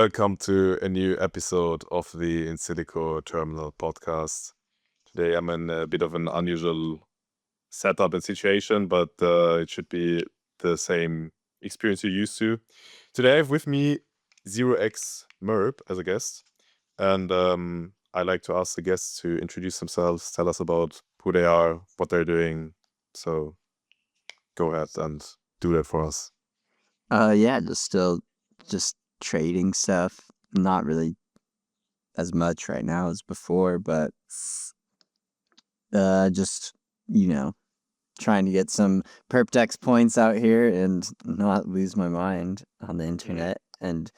welcome to a new episode of the Insilico Terminal podcast. Today I'm in a bit of an unusual setup and situation, but it should be the same experience you're used to. Today I have with me 0x Merp as a guest, and I like to ask the guests to introduce themselves, tell us about who they are, what they're doing. So go ahead and do that for us. Yeah, just trading stuff. Not really as much right now as before, but just trying to get some perp dex points out here and not lose my mind on the internet, and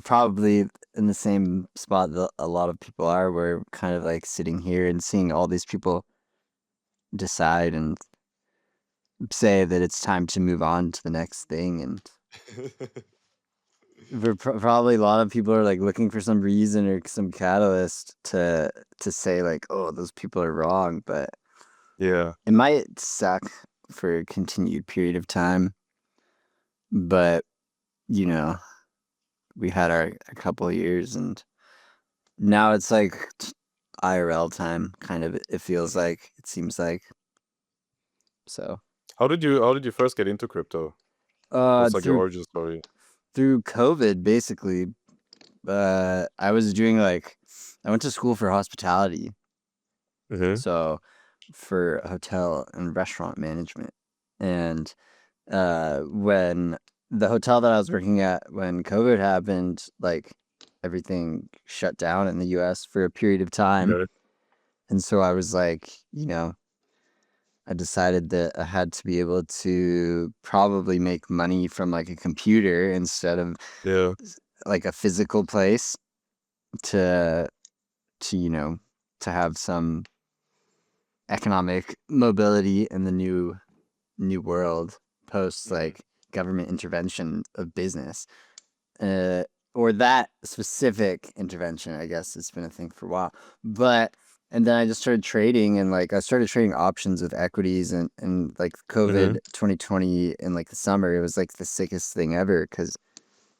probably in the same spot that a lot of people are. We're kind of like sitting here and seeing all these people decide and say that it's time to move on to the next thing, and probably a lot of people are like looking for some reason or some catalyst to say like, oh, those people are wrong, but Yeah. it might suck for a continued period of time. But we had our a couple of years, and now it's like IRL time, kind of. It feels like, it seems like. So How did you first get into crypto? What's like your origin story? through COVID, basically. I was doing I went to school for hospitality, so for hotel and restaurant management. And when the hotel that I was working at, when COVID happened, like everything shut down in the US for a period of time. Okay. And so I was like, I decided that I had to be able to probably make money from like a computer instead of like a physical place to have some economic mobility in the new world post like government intervention of business, or that specific intervention. I guess it's been a thing for a while, and then I just started trading, and like I started trading options with equities, and like COVID 2020 in like the summer, it was like the sickest thing ever, because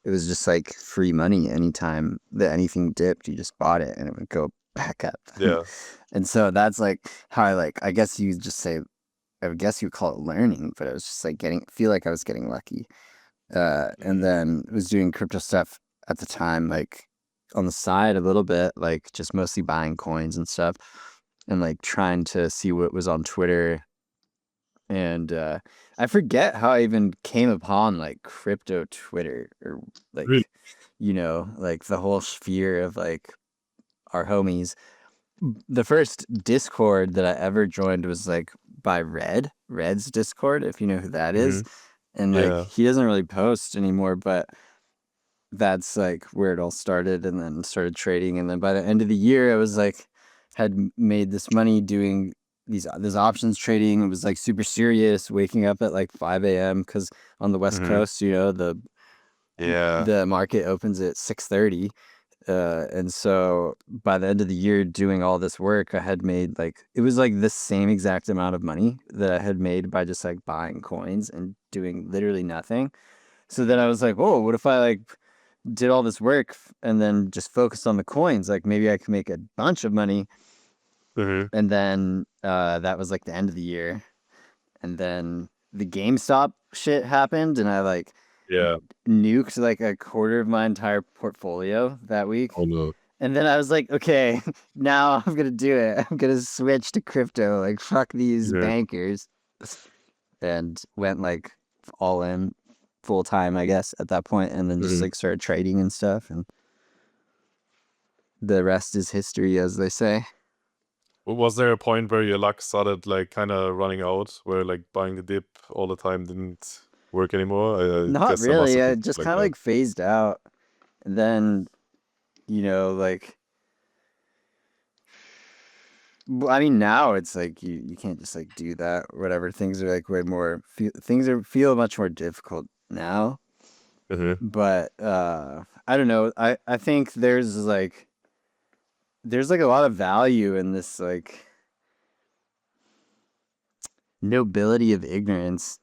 it was just like free money. Anytime that anything dipped, you just bought it and it would go back up. Yeah. And so that's like how I guess you just say, I would guess you would call it learning, but it was just like feel like I was getting lucky. And then was doing crypto stuff at the time, like on the side a little bit, like just mostly buying coins and stuff, and like trying to see what was on Twitter. And I forget how I even came upon like crypto Twitter, or like, Really? like the whole sphere of like our homies. The first Discord that I ever joined was like by Red's Discord, if you know who that is. And like he doesn't really post anymore, but that's like where it all started, and then started trading. And then by the end of the year, I was like, had made this money doing this options trading. It was like super serious, waking up at like 5 a.m. because on the West Coast, the market opens at 6:30. And so by the end of the year, doing all this work, I had made it was like the same exact amount of money that I had made by just like buying coins and doing literally nothing. So then I was like, oh, what if I like did all this work and then just focused on the coins? Like maybe I could make a bunch of money. And then that was like the end of the year. And then the GameStop shit happened, and I nuked like a quarter of my entire portfolio that week. Oh no. And then I was like, okay, now I'm gonna do it. I'm gonna switch to crypto. Like, fuck these bankers. And went like all in, full time, I guess, at that point, and then just like started trading and stuff, and the rest is history, as they say. Was there a point where your luck started like kind of running out, where like buying the dip all the time didn't work anymore? Not really. I just kind of like phased out. And then, I mean, now it's like you can't just like do that or whatever. Things are like way more, feel much more difficult now. But I don't know. I think there's like a lot of value in this like nobility of ignorance.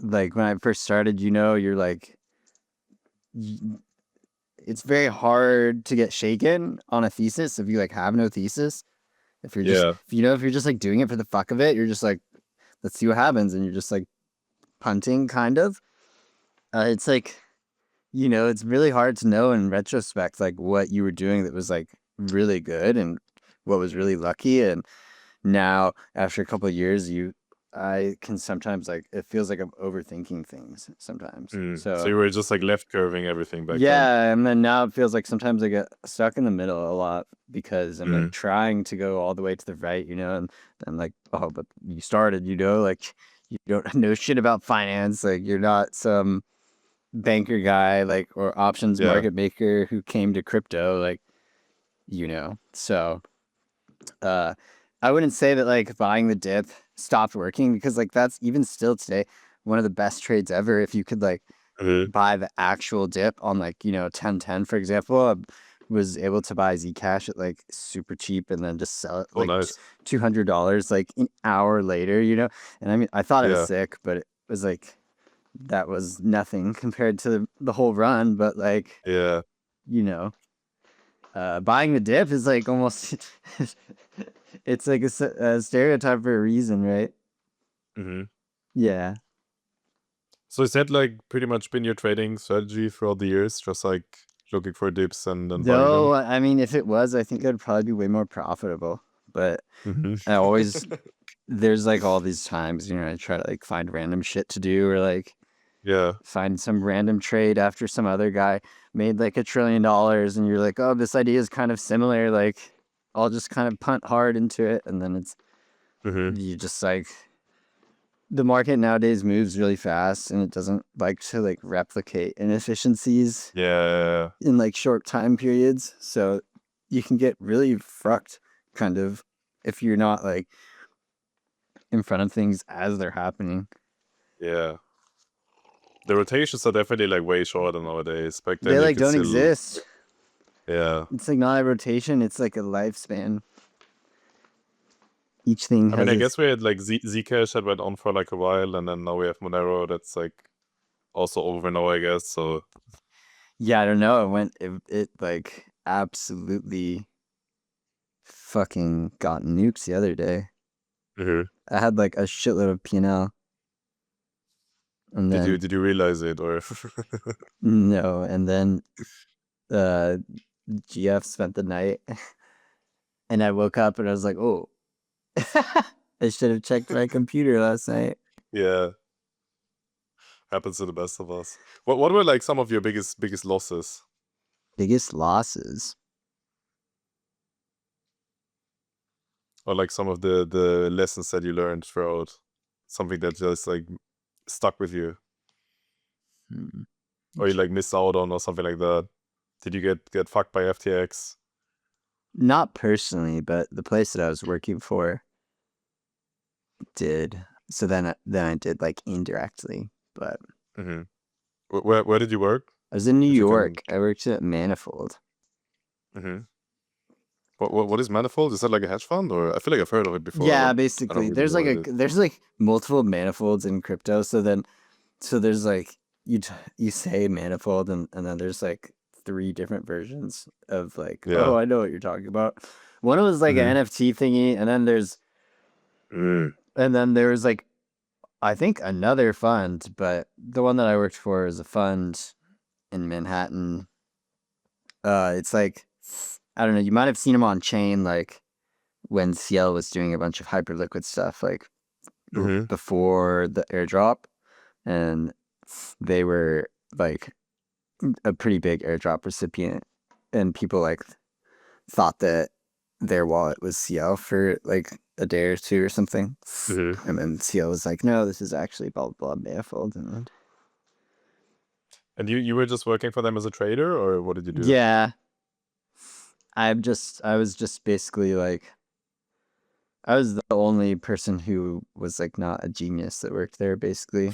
Like when I first started, you're like it's very hard to get shaken on a thesis if you like have no thesis. If you're just, Yeah. if you're just like doing it for the fuck of it, you're just like, let's see what happens, and you're just like punting, kind of. It's like, it's really hard to know in retrospect, like what you were doing that was like really good and what was really lucky. And now, after a couple of years, I can sometimes like, it feels like I'm overthinking things sometimes. So So you were just like left curving everything back then. yeah, and then now it feels like sometimes I get stuck in the middle a lot because I'm like trying to go all the way to the right, and I'm like, oh, but you started, like you don't know shit about finance, like you're not some banker guy, like, or options Yeah. market maker who came to crypto, like, So uh I wouldn't say that like buying the dip stopped working, because like that's even still today one of the best trades ever. If you could like buy the actual dip on like 1010, for example, I was able to buy Zcash at like super cheap and then just sell it Oh, like nice. $200 like an hour later. And I mean, I thought it was Yeah. sick, but it was like, that was nothing compared to the whole run. But like, Yeah. you know buying the dip is like almost it's like a stereotype for a reason, right? Yeah. So is that like pretty much been your trading strategy throughout the years? Just like looking for dips and then buying them? Though, I mean, if it was, I think it'd probably be way more profitable. But I always, there's like all these times, I try to like find random shit to do, or like Yeah. find some random trade after some other guy made like $1 trillion, and you're like, oh, this idea is kind of similar. Like, I'll just kind of punt hard into it, and then you just like, the market nowadays moves really fast, and it doesn't like to like replicate inefficiencies Yeah. in like short time periods. So you can get really fucked, kind of, if you're not like in front of things as they're happening. Yeah. The rotations are definitely like way shorter nowadays. Back They then you like could don't still, exist. yeah. It's like not a rotation, it's like a lifespan. Each thing I mean, has I its. guess we had like Zcash that went on for like a while, and then now we have Monero that's like also over now, I guess. So Yeah, I don't know. It like absolutely fucking got nukes the other day. I had like a shitload of P&L, and did you then did you realize it, or no, and then uh GF spent the night, and I woke up and I was like, oh, I should have checked my computer last night. yeah, happens to the best of us. What were like some of your biggest losses, Biggest losses. or like some of the lessons that you learned throughout, something that just like stuck with you, or you like missed out on, or something like that? Did you get fucked by FTX? Not personally, but the place that I was working for did. So then I did like indirectly, but Where did you work? I was in New If you can. York. I worked at Manifold. What is Manifold? Is that like a hedge fund, or I feel like I've heard of it before, Yeah, but I don't basically, really there's know like what it is. there's like multiple manifolds in crypto. So there's like you say manifold, and then there's like 3 different versions of like, Yeah. oh, I know what you're talking about. One was like an NFT thingy, and then there's like, I think, another fund, but the one that I worked for is a fund in Manhattan. It's like, I don't know, you might have seen them on chain, like when CL was doing a bunch of Hyperliquid stuff, like before the airdrop, and they were like a pretty big airdrop recipient, and people like thought that their wallet was CL for like a day or two or something, and then CL was like, no, this is actually blah blah blah manifold. And And you were just working for them as a trader, or what did you do? yeah, I was just basically like, I was the only person who was like not a genius that worked there, basically.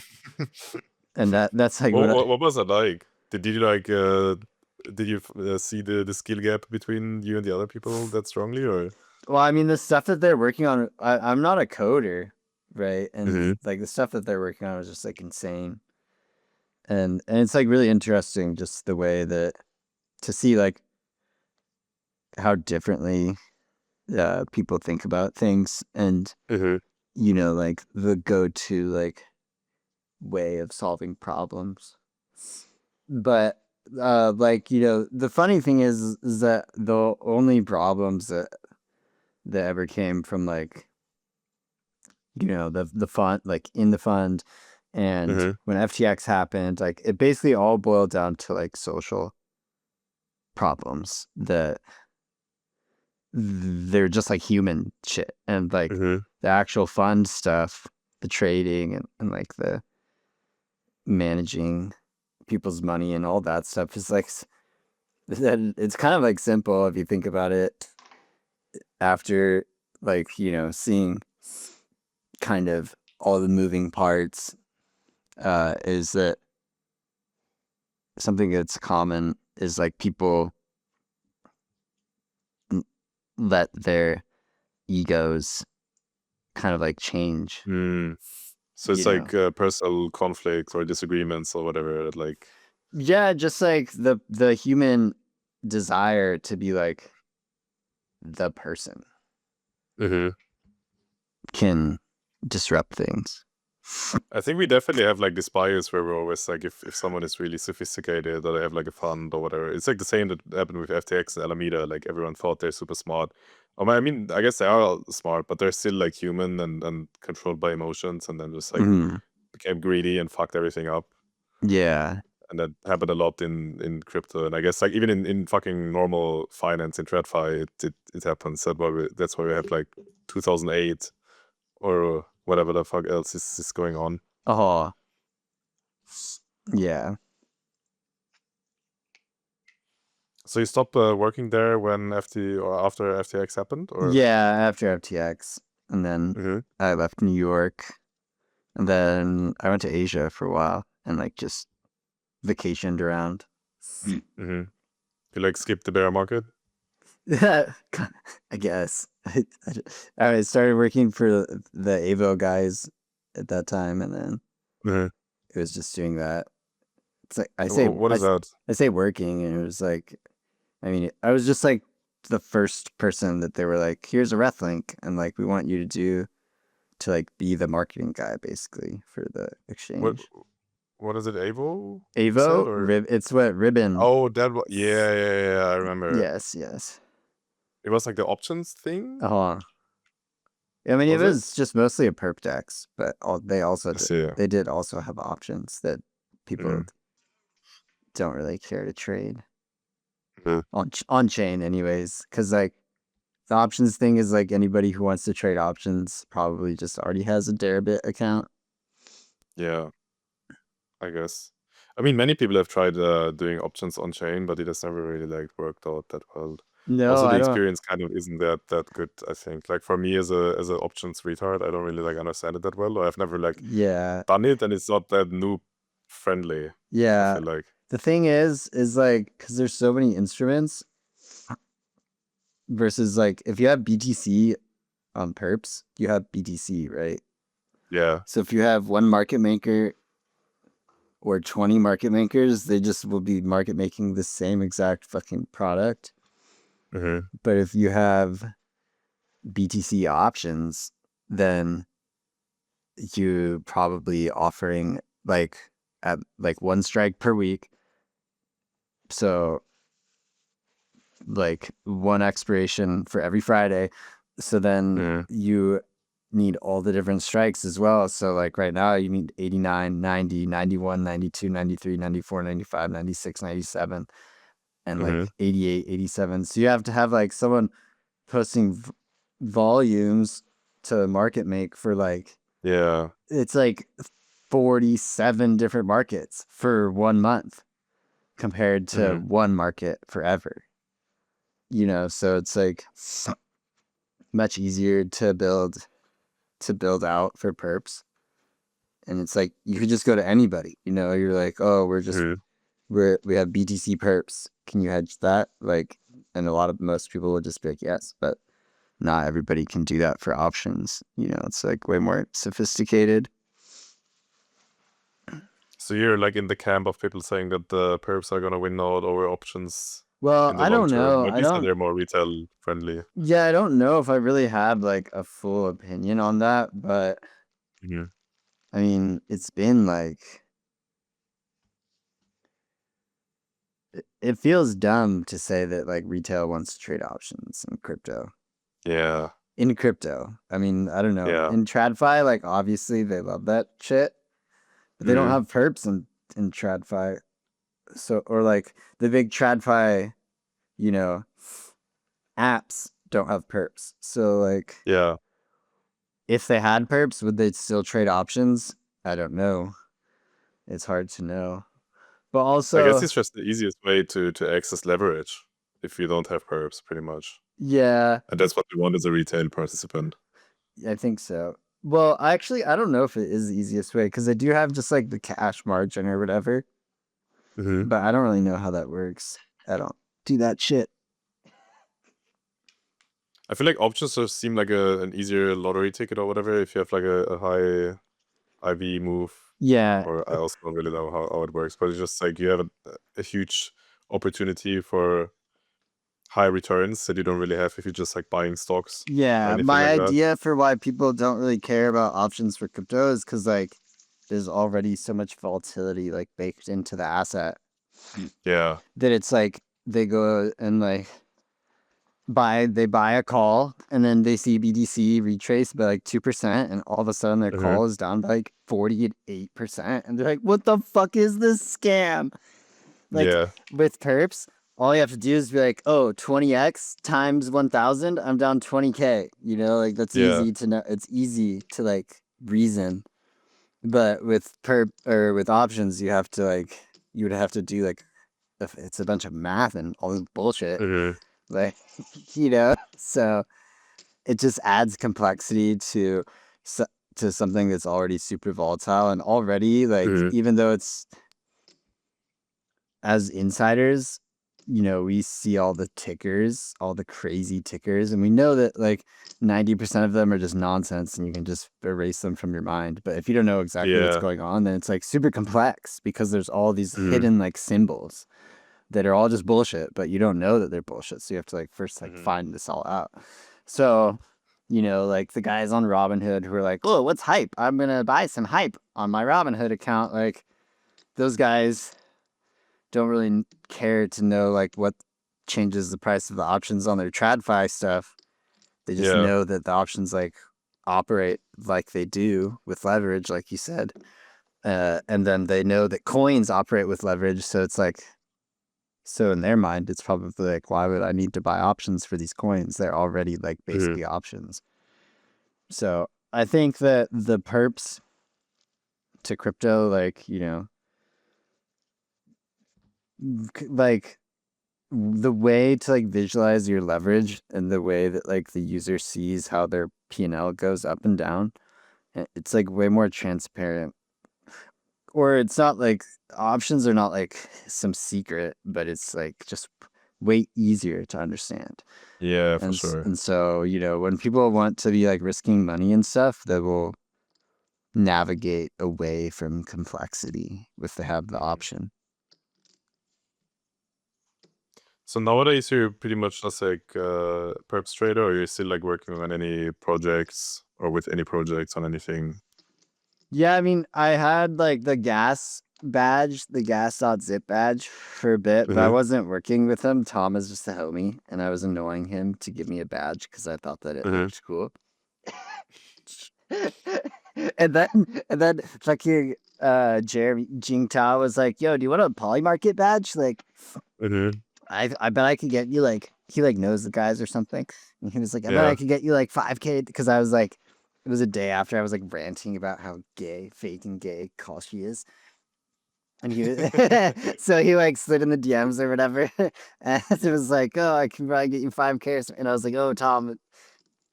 And that's like What was that like? Did you like did you see the skill gap between you and the other people that strongly, or? well, I mean, the stuff that they're working on, I'm not a coder, right? And like the stuff that they're working on was just like insane. And it's like really interesting just the way that to see like how differently people think about things, and you know, like the go-to like way of solving problems. But like, you know, the funny thing is that the only problems that ever came from like, you know, the fund, like in the fund, and when FTX happened, like it basically all boiled down to like social problems that they're just like human shit, and like the actual fund stuff, the trading and like the managing people's money and all that stuff is like it's kind of like simple if you think about it after like, you know, seeing kind of all the moving parts. Is that something that's common is like people let their egos kind of like change. So it's you like personal conflicts or disagreements or whatever. Like, yeah, just like the human desire to be like the person can disrupt things. I think we definitely have like this bias where we're always like, if someone is really sophisticated or they have like a fund or whatever, it's like the same that happened with FTX and Alameda. Like everyone thought they're super smart. I mean, I guess they are smart, but they're still like human and controlled by emotions, and then just like became greedy and fucked everything up. Yeah. And that happened a lot in crypto, and I guess like even in fucking normal finance in TradFi, it happens. That's why we have like 2008 or whatever the fuck else is going on. Oh. Yeah. So you stopped working there when or after FTX happened, or? Yeah, after FTX, and then I left New York, and then I went to Asia for a while and like just vacationed around. You like skipped the bear market? I guess. I started working for the Avo guys at that time, and then it was just doing that. It's like What is that? I say working, and it was like, I mean, I was just like the first person that they were like, here's a ref link, and like we want you to like be the marketing guy basically for the exchange. What is it? Avo? Avo, it's what Ribbon. Oh, that was yeah. I remember. Yes. It was like the options thing. I mean, it Was was just mostly a perp DEX, but they also see. they did also have options that people don't really care to trade on chain, anyways. Because like the options thing is like anybody who wants to trade options probably just already has a Deribit account. Yeah, I guess. I mean, many people have tried doing options on chain, but it has never really like worked out that well. No, Also, the I don't. experience kind of isn't that good. I think, like for me as a options retard, I don't really like understand it that well, or I've never like done it, and it's not that noob friendly. Yeah, I feel like the thing is like because there's so many instruments versus like if you have BTC on perps, you have BTC, right? Yeah. So if you have one market maker or 20 market makers, they just will be market making the same exact fucking product. But if you have BTC options, then you probably offering like at like one strike per week. So like one expiration for every Friday. So then you need all the different strikes as well. So like right now you need 89, 90, 91, 92, 93, 94, 95, 96, 97, and like 88, 87. So you have to have like someone posting volumes to market make for like, it's like 47 different markets for 1 month compared to one market forever. You know, so it's like much easier to build out for perps. And it's like you could just go to anybody, you know, you're like, oh, we have BTC perps. Can you hedge that? Like, and most people would just be like, yes, but not everybody can do that for options. You know, it's like way more sophisticated. So you're like in the camp of people saying that the perps are gonna win out over options Well, in the I long don't term. know. Or at least that they're more retail friendly. Yeah, I don't know if I really have like a full opinion on that, but Mhm. I mean, it's been like it feels dumb to say that like retail wants to trade options in crypto. Yeah. In crypto. I mean, I don't know. Yeah. In TradFi, like obviously they love that shit, but they don't Mhm. have perps in TradFi. So or like the big TradFi, you know, apps don't have perps. So like Yeah. if they had perps, would they still trade options? I don't know. It's hard to know. But I guess also, it's just the easiest way to access leverage if you don't have perps, pretty much. yeah, And that's what we want as a retail participant. I think so. Well, actually, I don't know if it is the easiest way because I do have just like the cash margin or whatever, Mhm. but I don't really know how that works. I don't do that shit. I feel like options just seem like an easier lottery ticket or whatever if you have like a high IV move. Yeah, Or I also don't really know how it works, but it's just like you have a huge opportunity for high returns that you don't really have if you're just like buying stocks or yeah. anything My like that. idea for why people don't really care about options for crypto is because like there's already so much volatility like baked into the asset Yeah. that it's like they go and like they buy a call and then they see BDC retrace by like 2% and all of a sudden their Mhm. call is down by like 48% and they're like, what the fuck is this scam? Like Yeah. with perps, all you have to do is be like, oh, 20x times 1000, I'm down 20k. You know, like that's Yeah. easy to know. It's easy to like reason. But with perp or with options, you would have to do like it's a bunch of math and all this bullshit. Mhm. Like, so it just adds complexity to something that's already super volatile and already like Mhm. even though it's as insiders, we see all the tickers, all the crazy tickers, and we know that like 90% of them are just nonsense and you can just erase them from your mind. But if you don't know exactly what's Yeah. going on, then it's like super complex because there's all these Mhm. hidden like symbols that are all just bullshit, but you don't know that they're bullshit. So you have to like first like Mhm. find this all out. So, like the guys on Robinhood who are like, oh, what's hype? I'm gonna buy some hype on my Robinhood account. Like those guys don't really care to know like what changes the price of the options on their TradFi stuff. They just Yeah. know that the options like operate like they do with leverage, like you said. And then they know that coins operate with leverage. So it's like, so in their mind, it's probably like, why would I need to buy options for these coins? They're already like Mhm. basically options. So I think that the perps to crypto, like, like the way to like visualize your leverage and the way that like the user sees how their P&L goes up and down, it's like way more transparent. Or it's not like options are not like some secret, but it's like just way easier to understand. Yeah, for And sure. and so, when people want to be like risking money and stuff, they will navigate away from complexity if they have the option. So nowadays you're pretty much just like perps trader, or you're still like working on any projects or with any projects on anything? Yeah, I mean, I had like the gas badge, the gas.zip badge for a bit, but I Mhm. wasn't working with him. Tom is just a homie, and I was annoying him to give me a badge because I thought that it Mhm. looked cool. and then fucking Jeremy Jingtao was like, yo, do you want a Polymarket badge? Like Mhm. I bet I could get you like he like knows the guys or something. And he was like, I bet I Yeah. could get you like 5K because I was like it was a day after I was like ranting about how gay, fake and gay Koshi is. And he was so he like slid in the DMs or whatever. And it was like, oh, I can probably get you 5K or something. And I was like, oh Tom,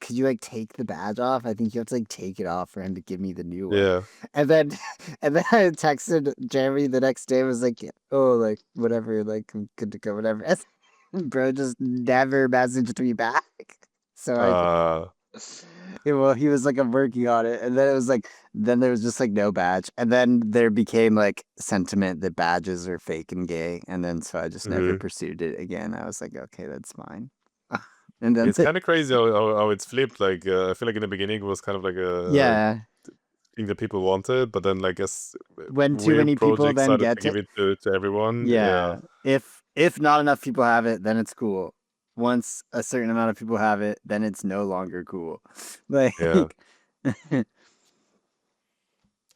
could you like take the badge off? I think you have to like take it off for him to give me the new one. Yeah. And then and then I texted Jeremy the next day, was like, oh, like whatever, like I'm good to go, whatever. And bro just never messaged me back. So Uh Well, he was like, I'm working on it. And then it was like, then there was just like no badge. And then there became like sentiment that badges are fake and gay. And then so I just never pursued it again. I was like, okay, that's fine. And It's that's it. kind of crazy how it's flipped. Like I feel like in the beginning it was kind of like a Yeah. thing that people wanted, but then like as When too weird many people projects then started get to give it to everyone. yeah. If not enough people have it, then it's cool. Once a certain amount of people have it, then it's no longer cool. Like Yeah.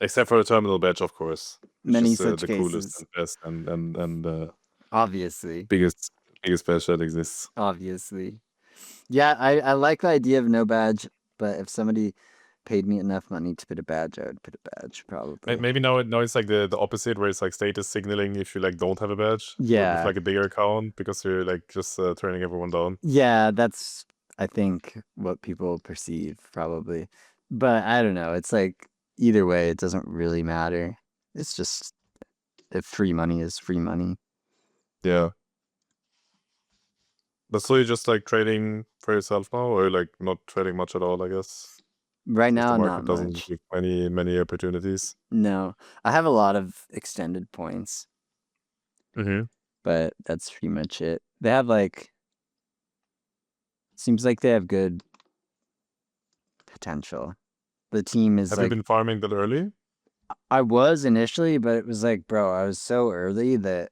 Except for the terminal badge, of course, which many is such the coolest cases. and best and Obviously. biggest badge that exists. Obviously. Yeah, I like the idea of no badge, but if somebody paid me enough money to put a badge, I would put a badge probably. Maybe now it's like the opposite, where it's like status signaling if you like don't have a badge. Yeah. With like a bigger account, because you're like just turning everyone down. Yeah, that's I think what people perceive probably. But I don't know. It's like either way, it doesn't really matter. It's just if free money is free money. Yeah. But so you're just like trading for yourself now, or like not trading much at all, I guess? Right If now, the not market doesn't much. give many opportunities. No, I have a lot of extended points, but that's pretty much it. They have like, seems like they have good potential. The team is Have like, you been farming that early? I was initially, but it was like, bro, I was so early that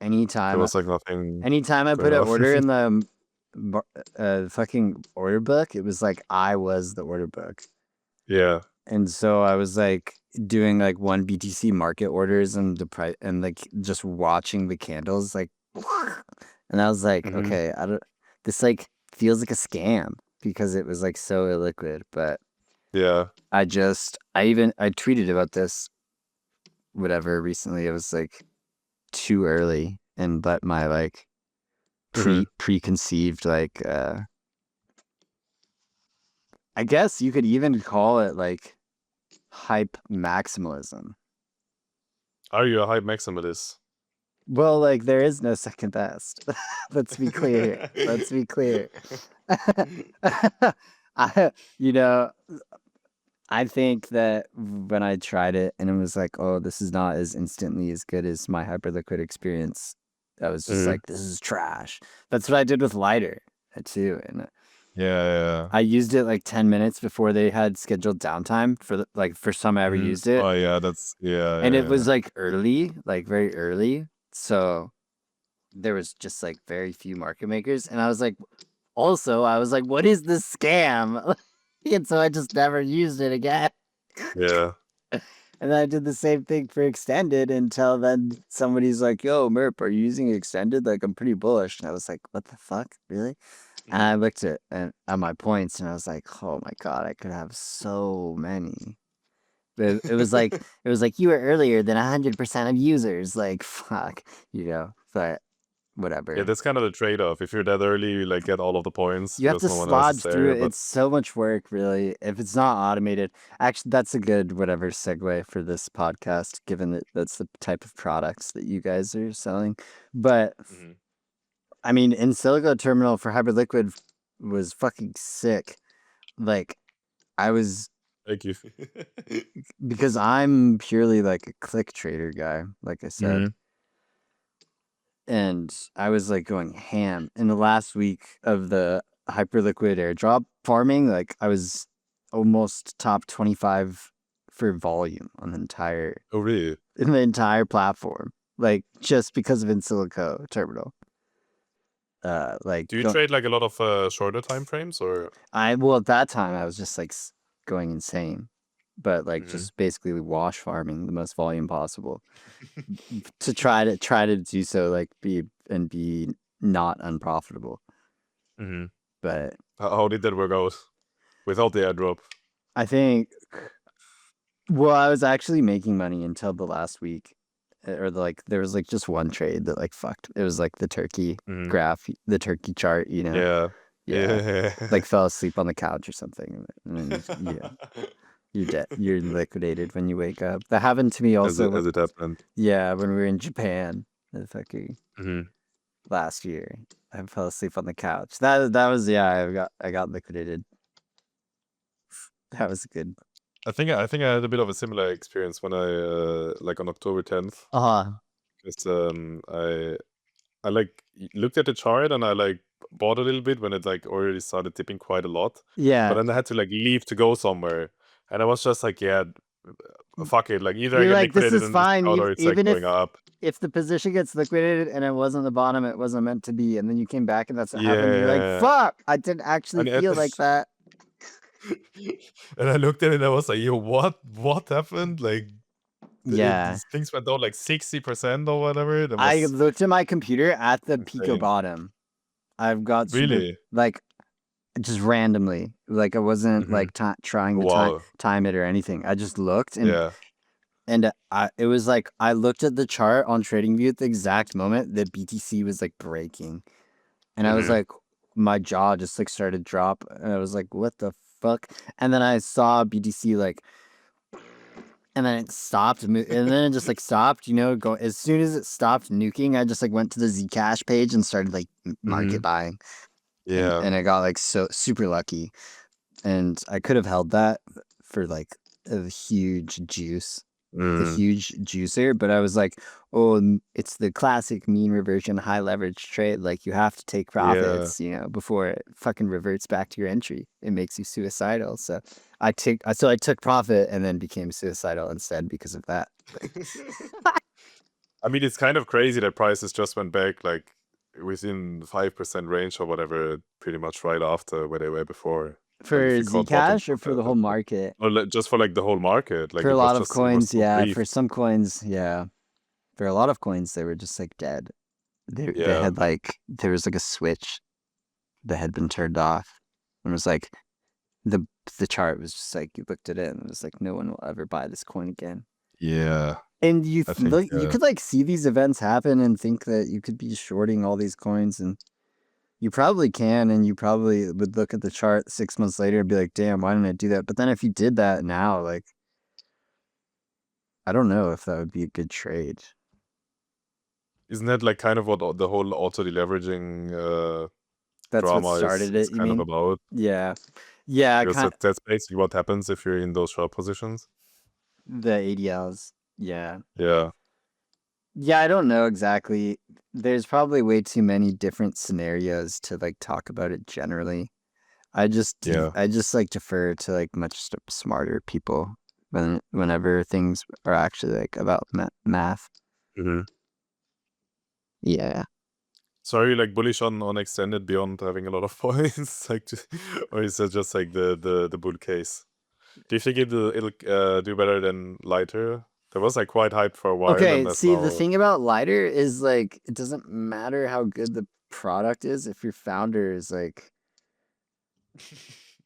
There anytime was like nothing. anytime I put going an on. order in the fucking order book, it was like I was the order book. Yeah. And so I was like doing like one BTC market orders and the price and like just watching the candles like, and I was like, okay, this like feels like a scam because it was like so illiquid. But Yeah. I tweeted about this whatever recently. It was like too early and let my like preconceived like I guess you could even call it like hype maximalism. Are you a hype maximalist? Well, like there is no second best. Let's be clear. Let's be clear. I, you know, I think that when I tried it and it was like, oh, this is not as instantly as good as my Hyperliquid experience. I was just like, this is trash. That's what I did with Lighter too, and Yeah. I used it like 10 minutes before they had scheduled downtime for the, like first time I ever used it. Oh yeah, that's And it was like early, like very early. So there was just like very few market makers. And I was like, what is this scam? And so I just never used it again. Yeah. And then I did the same thing for extended until then somebody's like, yo, Merp, are you using extended? Like, I'm pretty bullish. And I was like, what the fuck? Really? And I looked at my points and I was like, oh my God, I could have so many. It was like you were earlier than 100% of users. Like, fuck, but whatever. Yeah, that's kind of the trade-off. If you're that early, you like get all of the points You have because to no one else is slodge through there. it. But It's so much work, really. If it's not automated, actually, that's a good whatever segue for this podcast, given that that's the type of products that you guys are selling. But I mean, Insilico terminal for Hyperliquid was fucking sick. Like, I was thank you. because I'm purely like a click trader guy, like I said. And I was like going ham in the last week of the Hyperliquid airdrop farming. Like I was almost top 25 for volume on the entire Oh really? in the entire platform, like just because of Insilico terminal. Like Do you trade like a lot of shorter time frames, or? well at that time I was just like going insane, but like just basically wash farming the most volume possible to try to do so, like be not unprofitable. But How did that work out without the airdrop? I think, well, I was actually making money until the last week, or like there was like just one trade that like fucked. It was like the turkey graph, the turkey chart, Yeah. Like fell asleep on the couch or something, and then, you're dead. You're liquidated when you wake up. That happened to me also. As it happened. Yeah, when we were in Japan, the fucking last year, I fell asleep on the couch. That was I got liquidated. That was good. I think I had a bit of a similar experience when I like on October 10th. Because I like looked at the chart and I like bought a little bit when it like already started tipping quite a lot. But Yeah. then I had to like leave to go somewhere, and I was just like, yeah, fuck it. Like either I You're get like, this liquidated is in this fine. out or it's like Even going up. if the position gets liquidated and it wasn't the bottom, it wasn't meant to be, and then you came back and that's what happened. You're like, Yeah. fuck, I didn't actually And at feel like that. and I looked at it and I was like, yo, what happened? Like Yeah. these things went down like 60% or whatever. That I was looked at my computer at the pico insane. bottom. I've got super, Really? like, just randomly. Like, I wasn't like trying to Wow. time it or anything. I just looked and Yeah. it was like I looked at the chart on TradingView at the exact moment that BTC was like breaking, and I was like, my jaw just like started to drop, and I was like, what the fuck? And then I saw BTC like, and then it stopped, and then it just like stopped. You know, go as soon as it stopped nuking, I just like went to the Zcash page and started like market buying. Yeah. And I got like so super lucky, and I could have held that for like a huge juice. A huge juicer, but I was like, oh, it's the classic mean reversion high leverage trade. Like you have to take profits, you know, before it fucking reverts back to your entry. It makes you suicidal. So I took profit and then became suicidal instead because of that. I mean, it's kind of crazy that prices just went back like within 5% range or whatever, pretty much right after where they were before. For Like if you caught bottom, Zcash or for the whole market? or just for like the whole market. Like For a it was lot of just it was coins, so yeah. brief. For some coins, yeah. For a lot of coins, they were just like dead. They Yeah. had like there was like a switch that had been turned off, and it was like the chart was just like you looked at it and it was like no one will ever buy this coin again. Yeah. And you I think you could like see these events happen and think that you could be shorting all these coins, and you probably can, and you probably would look at the chart 6 months later and be like, damn, why didn't I do that? But then if you did that now, like I don't know if that would be a good trade. Isn't that like kind of what the whole auto deleveraging That's what drama started is it, you kind of mean? about? Yeah. Yeah, Because that's basically what happens if you're in those short positions. the ADLs. Yeah. Yeah. Yeah, I don't know exactly. There's probably way too many different scenarios to like talk about it generally. I just like defer to like much smarter people whenever things are actually like about math. Yeah. So are you like bullish on extended beyond having a lot of points, like, or is it just like the bull case? Do you think it'll do better than lighter? That was like quite hyped for a while. Okay, And that's see, the now... thing about lighter is like it doesn't matter how good the product is if your founder is like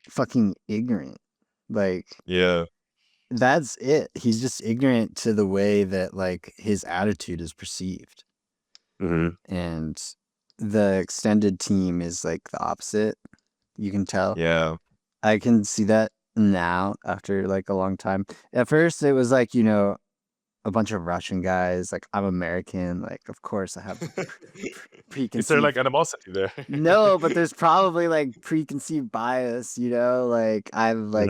fucking ignorant. Like Yeah. that's it. He's just ignorant to the way that like his attitude is perceived. And the extended team is like the opposite. You can tell. Yeah. I can see that now after like a long time. At first it was like, you know, a bunch of Russian guys, like I'm American, like of course I have preconceived. Is there like animosity there? No, but there's probably like preconceived bias, you know, like I'm like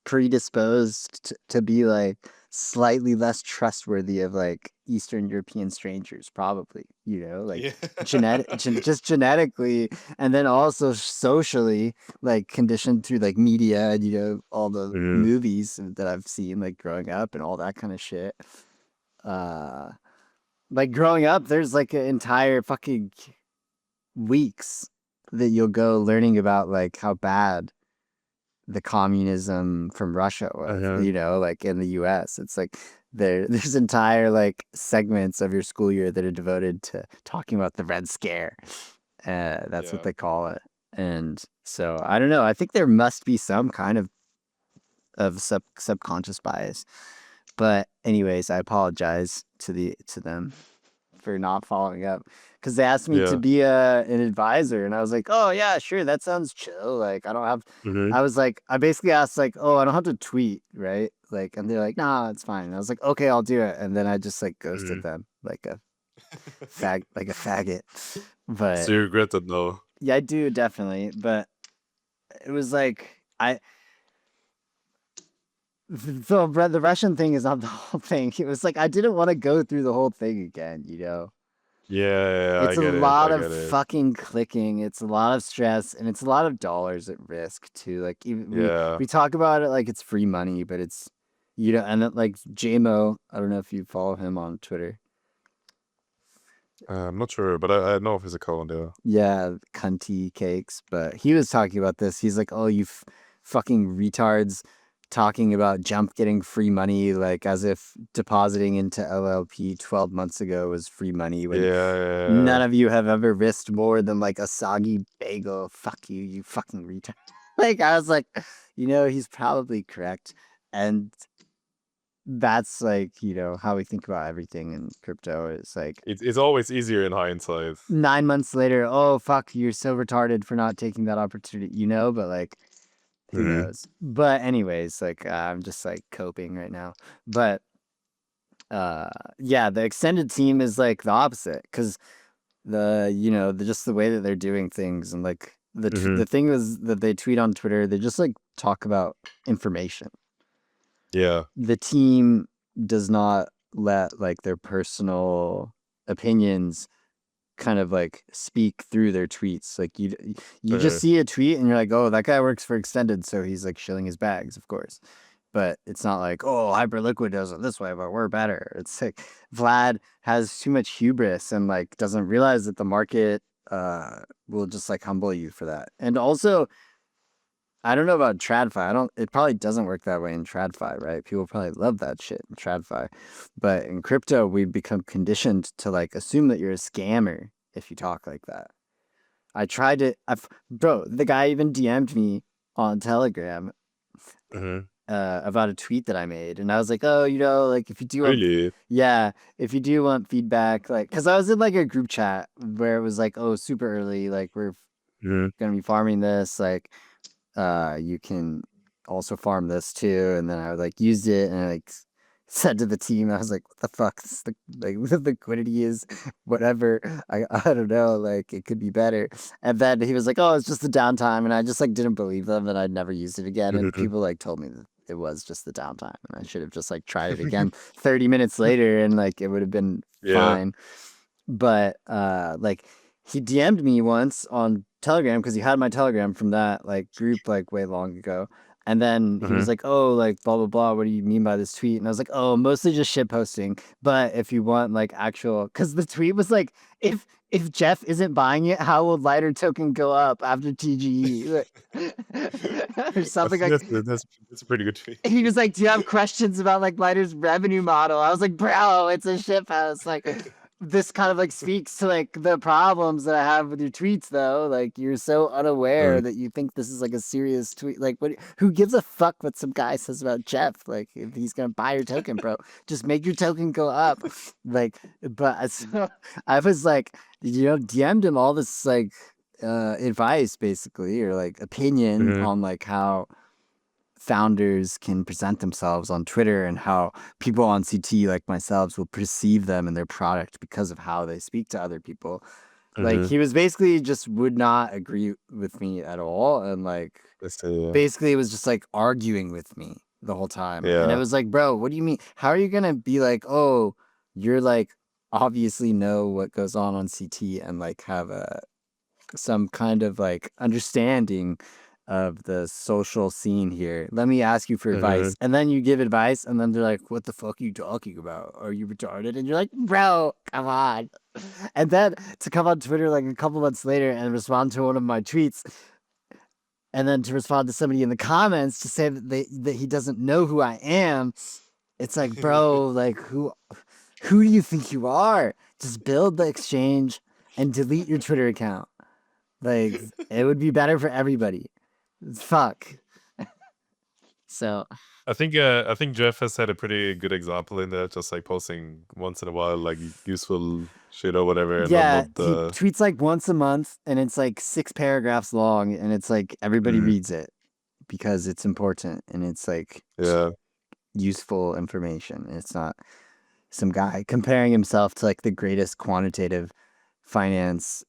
predisposed to be like slightly less trustworthy of like Eastern European strangers, probably, you know, like just genetically, and then also socially, like conditioned through like media and, you know, all the movies that I've seen like growing up and all that kind of shit. Like growing up, there's like an entire fucking weeks that you'll go learning about like how bad the communism from Russia was, you know, like in the US. It's like there's entire like segments of your school year that are devoted to talking about the Red Scare. That's what they call it. And so I don't know. I think there must be some kind of subconscious bias. But anyways, I apologize to them for not following up, because they asked me to be an advisor, and I was like, oh yeah, sure, that sounds chill. Like I don't have I was like, I basically asked like, oh, I don't have to tweet, right? Like, and they're like, nah, it's fine. And I was like, okay, I'll do it. And then I just like ghosted them like a faggot. But So you regret it now? yeah, I do definitely. But it was like the Russian thing is not the whole thing. It was like I didn't want to go through the whole thing again, you know. Yeah, I It's a get it. I lot of get it. fucking clicking. It's a lot of stress, and it's a lot of dollars at risk too. Like even Yeah. we talk about it like it's free money, but it's you know, and like JMO, I don't know if you follow him on Twitter. I'm not sure, but I know of his account. Yeah. Yeah, cunty cakes. But he was talking about this. He's like, "Oh, you fucking retards." Talking about Jump getting free money, like as if depositing into LLP 12 months ago was free money when none Yeah. of you have ever risked more than like a soggy bagel. Fuck you, you fucking retard. Like, I was like, you know, he's probably correct. And that's like, you know, how we think about everything in crypto. It's like It's always easier in hindsight. 9 months later, oh, fuck, you're so retarded for not taking that opportunity, you know, but like, who knows? But anyways, like I'm just like coping right now. But yeah, the extended team is like the opposite because you know just the way that they're doing things and like the thing is that they tweet on Twitter, they just like talk about information. Yeah. The team does not let like their personal opinions kind of like speak through their tweets. Like you just see a tweet and you're like, oh, that guy works for Extended, so he's like shilling his bags, of course. But it's not like, oh, Hyperliquid does it this way, but we're better. It's like Vlad has too much hubris and like doesn't realize that the market will just like humble you for that. And also, I don't know about TradFi. It probably doesn't work that way in TradFi, right? People probably love that shit in TradFi. But in crypto, we've become conditioned to like assume that you're a scammer if you talk like that. I tried to, bro, the guy even DM'd me on Telegram about a tweet that I made. And I was like, oh, you know, like if you do want, Really? yeah, if you do want feedback, like, cause I was in like a group chat where it was like, oh, super early, like we're going to be farming this, like, you can also farm this too. And then I like used it and I like said to the team, I was like, what the fuck? Like the liquidity is whatever. I don't know, like it could be better. And then he was like, oh, it's just the downtime. And I just like didn't believe them that I'd never used it again. And people like told me that it was just the downtime. And I should have just like tried it again 30 minutes later and like it would have been fine. But like he DM'd me once on Telegram because he had my Telegram from that like group like way long ago. And then he was like, oh, like blah, blah, blah. What do you mean by this tweet? And I was like, oh, mostly just shit posting. But if you want like actual, because the tweet was like, if Jeff isn't buying it, how will Lighter token go up after TGE? Or something like that's a pretty good tweet. he was like, do you have questions about like Lighter's revenue model? I was like, bro, it's a shit post. Like this kind of like speaks to like the problems that I have with your tweets though. Like you're so unaware that you think this is like a serious tweet. Like who gives a fuck what some guy says about Jeff? Like if he's gonna buy your token, bro, just make your token go up. Like, but so I was like, you know, DM'd him all this like advice basically or like opinion on like how founders can present themselves on Twitter and how people on CT like myself will perceive them and their product because of how they speak to other people. Like he was basically just would not agree with me at all. And like basically it was just like arguing with me the whole time. And it was like, bro, what do you mean? How are you going to be like, oh, you're like obviously know what goes on CT and like have some kind of like understanding of the social scene here. Let me ask you for advice. And then you give advice and then they're like, what the fuck are you talking about? Are you retarded? And you're like, bro, come on. And then to come on Twitter like a couple months later and respond to one of my tweets and then to respond to somebody in the comments to say that he doesn't know who I am. It's like, bro, like who do you think you are? Just build the exchange and delete your Twitter account. Like it would be better for everybody. Fuck. So I think Jeff has had a pretty good example in that, just like posting once in a while like useful shit or whatever. yeah, And he tweets like once a month and it's like 6 paragraphs long and it's like everybody reads it because it's important and it's like useful information. It's not some guy comparing himself to like the greatest quantitative finance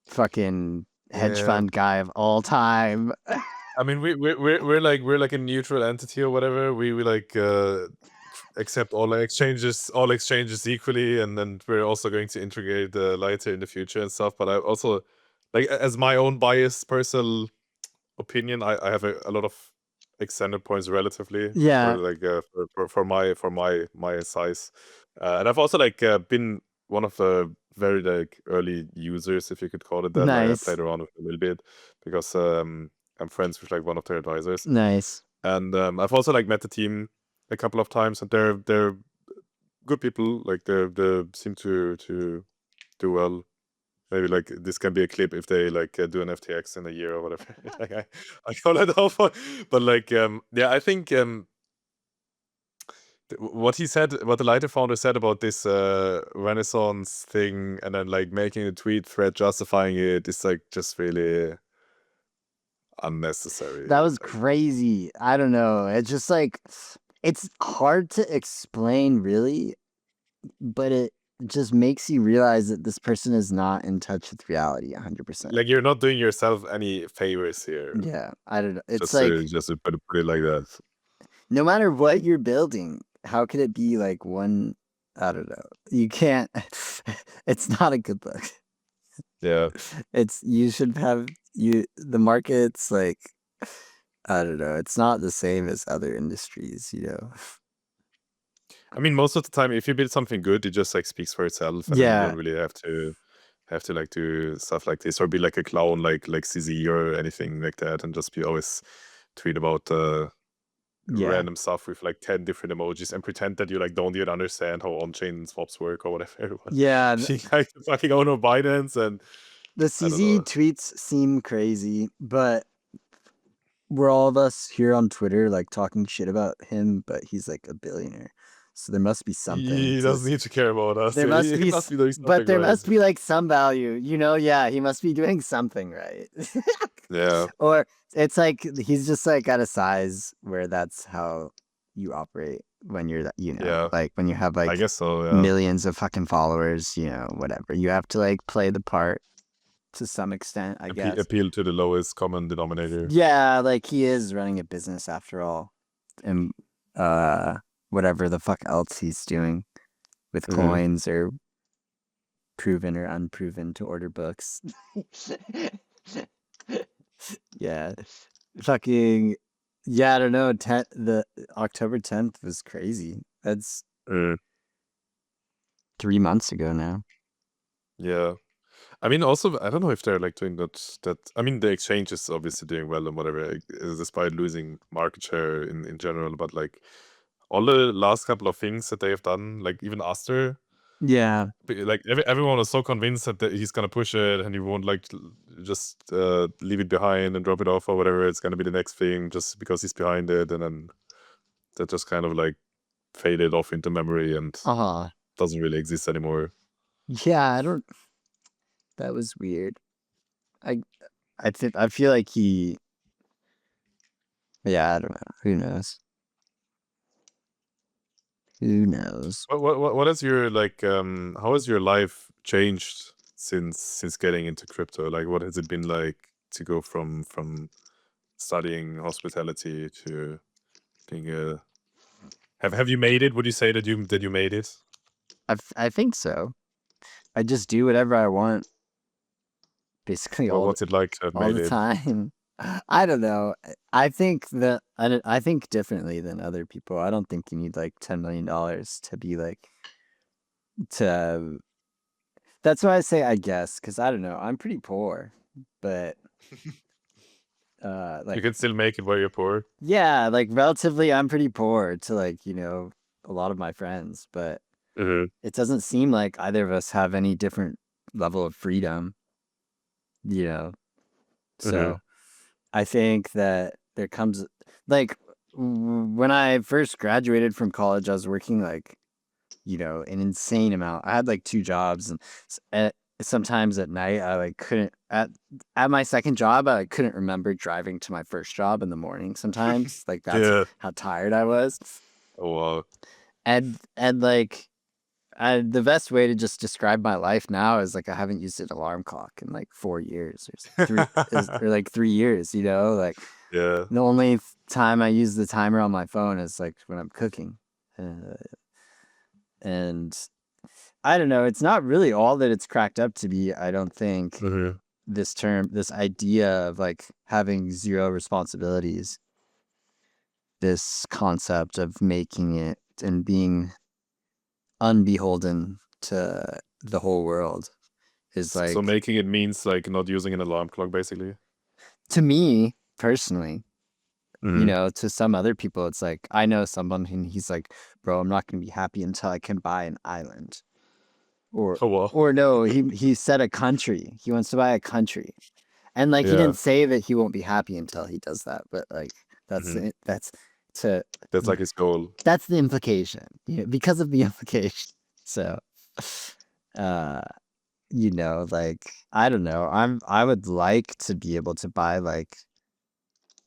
fucking hedge fund guy of all time. I mean, we're like a neutral entity or whatever. We like accept all exchanges equally, and then we're also going to integrate the lighter in the future and stuff. But I also like as my own biased personal opinion, I have a lot of extended points relatively for Yeah, like for my size, and I've also like been one of the very like early users, if you could call it that. Like I nice, played around with it a little bit because I'm friends with like one of their advisors, nice. and I've also like met the team a couple of times, and they're good people. Like they seem to do well. Maybe like this can be a clip if they like do an FTX in a year or whatever. Like I call it off, but like yeah, I think what he said, what the lighter founder said about this Renaissance thing, and then like making a tweet thread justifying it is like just really unnecessary. That was Like, crazy. I don't know. It's just like it's hard to explain really, but it just makes you realize that this person is not in touch with reality 100%. like you're not doing yourself any favors here. Yeah, I don't know. It's Just to like put it like that. no matter what you're building, how could it be like one? I don't know. You can't. It's not a good look. Yeah. It's you should have the market's like I don't know. It's not the same as other industries, you know. I mean, most of the time, if you build something good, it just like speaks for itself, and then you Yeah, don't really have to like do stuff like this or be like a clown like CZ or anything like that, and just be always tweet about yeah, random stuff with like 10 different emojis and pretend that you like don't even understand how on-chain swaps work or whatever. yeah. Being like the fucking owner of Binance, and The I don't CZ know. tweets seem crazy, but we're all of us here on Twitter like talking shit about him, but he's like a billionaire. So there must be something He to doesn't need to care about us. there must He be must be doing but something there right. must be like some value. You know, yeah, he must be doing something right. Yeah. Or it's like he's just like at a size where that's how you operate when you're you know, Yeah. like when you have I like guess so, yeah. millions of fucking followers, you know, whatever. You have to like play the part to some extent, I guess. Appeal to the lowest common denominator. Yeah, like he is running a business after all. And whatever the fuck else he's doing with coins or proven or unproven to order books. Yeah. Fucking yeah, I don't know. The October 10th was crazy. That's Mm. 3 months ago now. Yeah. I mean, also, I don't know if they're like doing that. I mean, the exchange is obviously doing well and whatever, despite losing market share in general. But like all the last couple of things that they have done, like even Aster, Yeah. like everyone was so convinced that he's gonna push it and he won't like just leave it behind and drop it off or whatever. It's gonna be the next thing just because he's behind it, and then that just kind of like faded off into memory and Uh-huh. doesn't really exist anymore. Yeah, I don't that was weird. I feel like yeah, I don't know. Who knows? Who knows? What is your like how has your life changed since getting into crypto? Like what has it been like to go from studying hospitality to being a have you made it? Would you say that you made it? I think so. I just do whatever I want basically What's it like to have all made the it? time. I don't know. I think that I think differently than other people. I don't think you need like $10 million to be like to. That's why I say I guess because I don't know. I'm pretty poor, but You like can still make it while you're poor. yeah, like relatively, I'm pretty poor to like a lot of my friends, but Mm-hmm. it doesn't seem like either of us have any different level of freedom, you know. Mm-hmm. So I think that there comes like when I first graduated from college, I was working like, an insane amount. I had like 2 jobs and sometimes at night I like couldn't at my second job I like, couldn't remember driving to my first job in the morning sometimes. Like that's Yeah. how tired I was. Oh wow. And like the best way to just describe my life now is like I haven't used an alarm clock in like 4 years or like 3 years, like Yeah. The only time I use the timer on my phone is like when I'm cooking. And I don't know, it's not really all that it's cracked up to be, I don't think. Mhm. This idea of like having zero responsibilities, this concept of making it and being unbeholden to the whole world is like, So making it means like not using an alarm clock, basically. to me personally, you Mhm. know, to some other people, it's like, I know someone and he's like, bro, I'm not going to be happy until I can buy an island. Oh wow. Or no, he said a country. He wants to buy a country. And like he Yeah. didn't say that he won't be happy until he does that, but like that's Mhm. that's to That's like his goal. that's the implication. Because of the implication. So you know, like I don't know. I would like to be able to buy like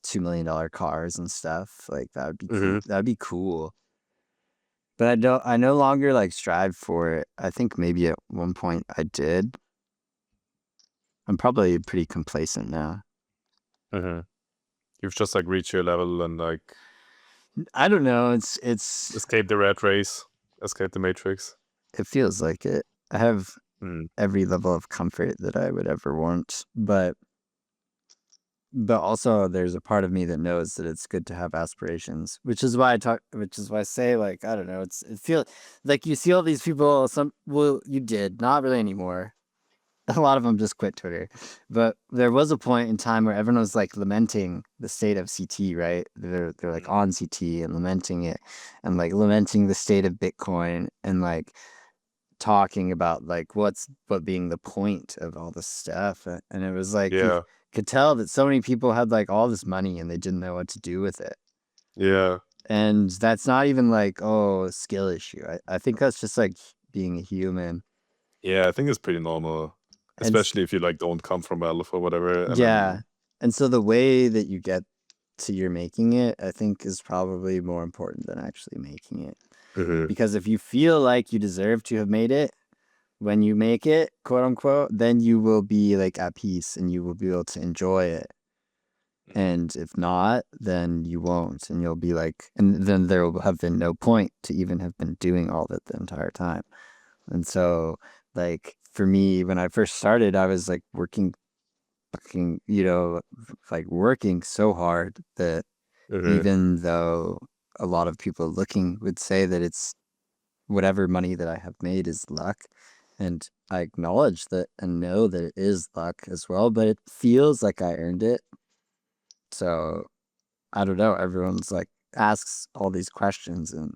$2 million cars and stuff. Like that would be cool. Mhm. That'd be cool. But I no longer like strive for it. I think maybe at one point I did. I'm probably pretty complacent now. Mhm. You've just like reached your level and like I don't know. It's escape the rat race, escape the matrix. it feels like it. I have Mm. every level of comfort that I would ever want, but also there's a part of me that knows that it's good to have aspirations, which is why I say like I don't know. It feels like you see all these people. You did not really anymore. A lot of them just quit Twitter, but there was a point in time where everyone was like lamenting the state of CT, right? They're like on CT and lamenting it, and like lamenting the state of Bitcoin, and like talking about like what being the point of all this stuff. And it was like you Yeah. could tell that so many people had like all this money and they didn't know what to do with it. Yeah. And that's not even like, oh, a skill issue. I think that's just like being a human. Yeah, I think it's pretty normal. And Especially if you like don't come from wealth or whatever. And yeah. then And so the way that you get to your making it, I think is probably more important than actually making it. Mhm. Because if you feel like you deserve to have made it, when you make it, quote unquote, then you will be like at peace and you will be able to enjoy it. And if not, then you won't. And you'll be like, and then there will have been no point to even have been doing all that the entire time. And so, like, for me, when I first started, I was like working, fucking, like working so hard that Mhm. even though a lot of people looking would say that it's whatever money that I have made is luck. And I acknowledge that and know that it is luck as well, but it feels like I earned it. So I don't know. Everyone's like asks all these questions, and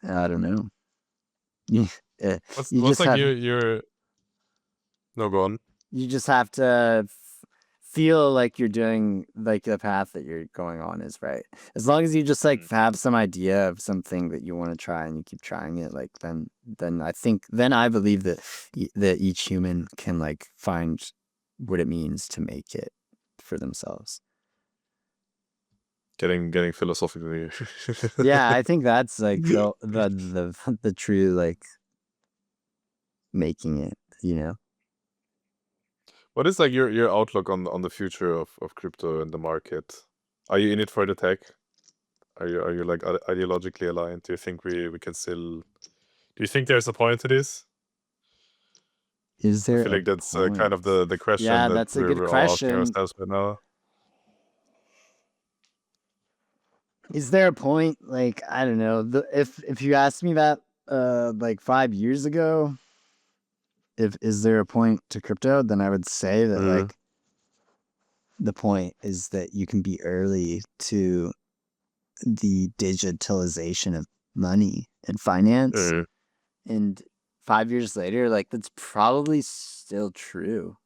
I don't know. You, uh, you What's just like have your no, go on. you just have to feel like you're doing like the path that you're going on is right. As long as you just like have some idea of something that you want to try and you keep trying it, like then I believe that that each human can like find what it means to make it for themselves. Getting philosophically. Yeah, I think that's like the true like making it, you know. What is like your outlook on the future of crypto and the market? Are you in it for the tech? Are you like ideologically aligned? Do you think we can still? Do you think there's a point to this? Is I there feel a like that's kind point? of the question Yeah, that that's a good we're all asking question. ourselves right now. Is there a point? Like, I don't know. If you asked me that like 5 years ago, if is there a point to crypto, then I would say that Mhm. like the point is that you can be early to the digitalization of money and finance. Mhm. And 5 years later, like that's probably still true.